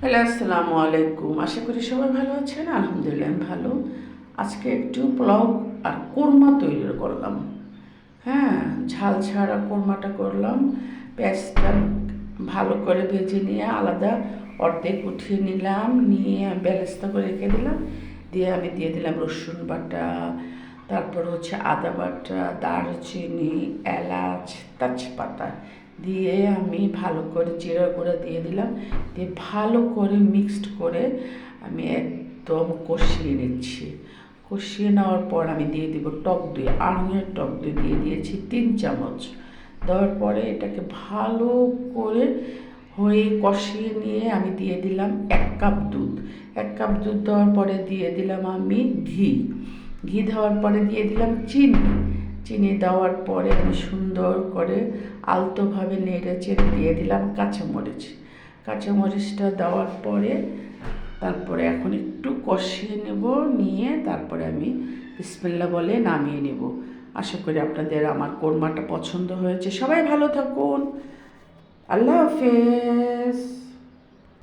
Hello, আসসালামু আলাইকুম। আশা করি সবাই ভালো আছেন। আলহামদুলিল্লাহ আমি ভালো। আজকে একটু পোলাও আর কোরমা তৈরি করলাম। হ্যাঁ, ঝাল ছাড়া কোরমাটা করলাম। পেঁয়াজটা ভালো করে ভেজে নিয়ে আলাদা অর্ধেক উঠিয়ে নিলাম, নিয়ে বেরেস্তা করে রেখে দিলাম। দিয়ে আমি দিয়ে দিলাম রসুন বাটা, তারপর হচ্ছে আদা বাটা, দারচিনি, এলাচ, তেজপাতা দিয়ে আমি ভালো করে জিরা গুঁড়া দিয়ে দিলাম। দিয়ে ভালো করে মিক্সড করে আমি একদম কষিয়ে নিচ্ছি। কষিয়ে নেওয়ার পর আমি দিয়ে দিব টক দই, আড়ঙের টক দই দিয়ে দিয়েছি 3 চামচ। দেওয়ার পরে এটাকে ভালো করে হয়ে কষিয়ে নিয়ে আমি দিয়ে দিলাম 1 কাপ দুধ। 1 কাপ দুধ দেওয়ার পরে দিয়ে দিলাম আমি ঘি। ঘি দেওয়ার পরে দিয়ে দিলাম চিনি। চিনি দেওয়ার পরে আমি সুন্দর করে আলতোভাবে নেড়ে চেড়ে দিয়ে দিলাম কাঁচামরিচ। কাঁচামরিচটা দেওয়ার পরে তারপরে এখন একটু কষিয়ে নেব, নিয়ে তারপরে আমি বিসমিল্লাহ বলে নামিয়ে নেব। আশা করি আপনাদের আমার কোরমাটা পছন্দ হয়েছে। সবাই ভালো থাকুন। আল্লাহ হাফেজ।